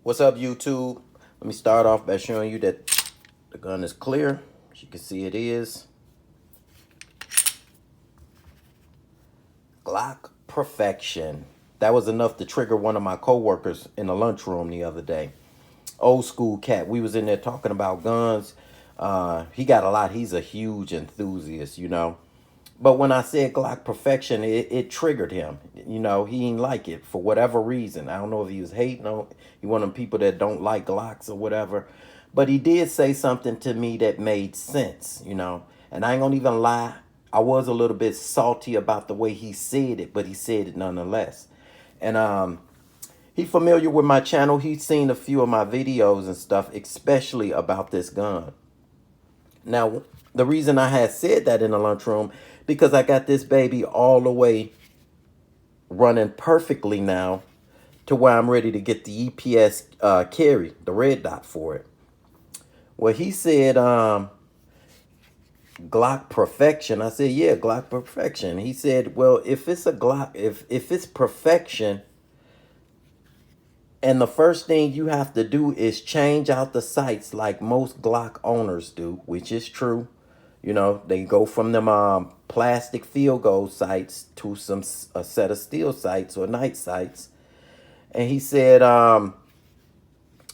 What's up, YouTube? Let me start off by showing you that the gun is clear. As you can see, it is GLOCK Perfection. That was enough to trigger one of my coworkers in the lunchroom the other day. Old school cat. We was in there talking about guns. He got a lot. He's a huge enthusiast, you know. But when I said GLOCK Perfection, it triggered him. You know, he didn't like it for whatever reason. I don't know if he was hating on, he one of them people that don't like Glocks or whatever. But he did say something to me that made sense, you know. And I ain't gonna even lie, I was a little bit salty about the way he said it, but he said it nonetheless. And he familiar with my channel. He's seen a few of my videos and stuff, especially about this gun. Now, the reason I had said that in the lunchroom, because I got this baby all the way running perfectly now to where I'm ready to get the EPS carry, the red dot for it. Well, he said GLOCK Perfection. I said, yeah, GLOCK Perfection. He said, well, if it's a Glock, if it's perfection, and the first thing you have to do is change out the sights like most Glock owners do, which is true. You know, they go from them plastic field goal sights to a set of steel sights or night sights. And he said,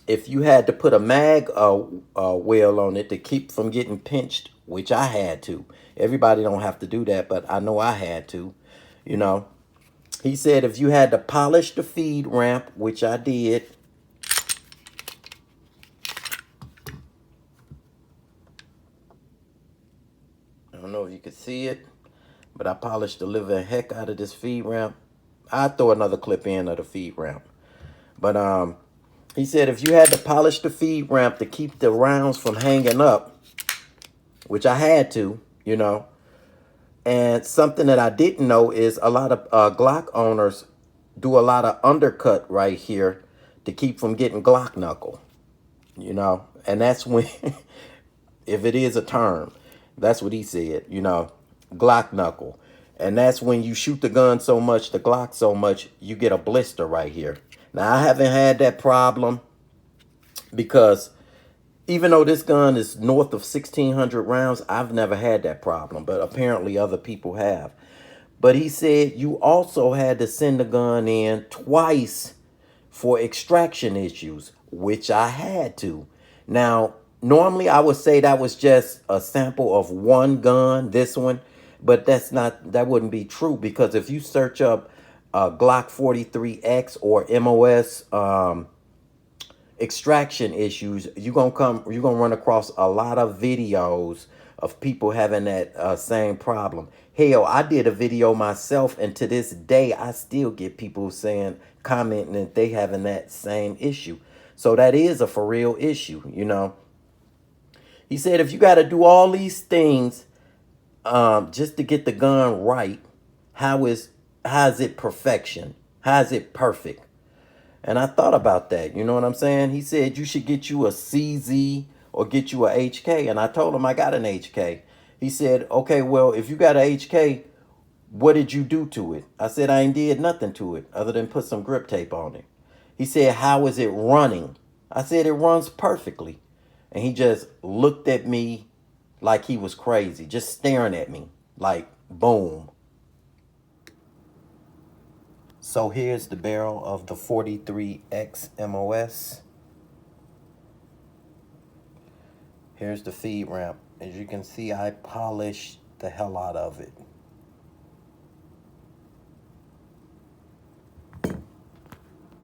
if you had to put a mag well on it to keep from getting pinched, which I had to. Everybody don't have to do that, but I know I had to, you know. He said if you had to polish the feed ramp, which I did. I don't know if you could see it, but I polished the living heck out of this feed ramp. I'd throw another clip in of the feed ramp. But he said if you had to polish the feed ramp to keep the rounds from hanging up, which I had to, you know. And something that I didn't know is a lot of Glock owners do a lot of undercut right here to keep from getting Glock knuckle, you know. And that's when, if it is a term, that's what he said, you know, Glock knuckle. And that's when you shoot the gun so much, the Glock so much, you get a blister right here. Now, I haven't had that problem because even though this gun is north of 1,600 rounds, I've never had that problem, but apparently other people have. But he said you also had to send the gun in twice for extraction issues, which I had to. Now, normally I would say that was just a sample of one gun, this one, but that wouldn't be true, because if you search up Glock 43X or MOS extraction issues, you're gonna run across a lot of videos of people having that same problem. Hell, I did a video myself, and to this day I still get people commenting that they having that same issue. So that is a for real issue, you know. He said if you got to do all these things just to get the gun right, how is it perfection? How is it perfect? And I thought about that, you know what I'm saying? He said you should get you a CZ or get you a HK. And I told him I got an HK. He said, okay, well, if you got a HK, what did you do to it? I said, I ain't did nothing to it other than put some grip tape on it. He said, how is it running? I said, it runs perfectly. And he just looked at me like he was crazy, just staring at me like, boom. So here's the barrel of the 43X MOS. Here's the feed ramp. As you can see, I polished the hell out of it.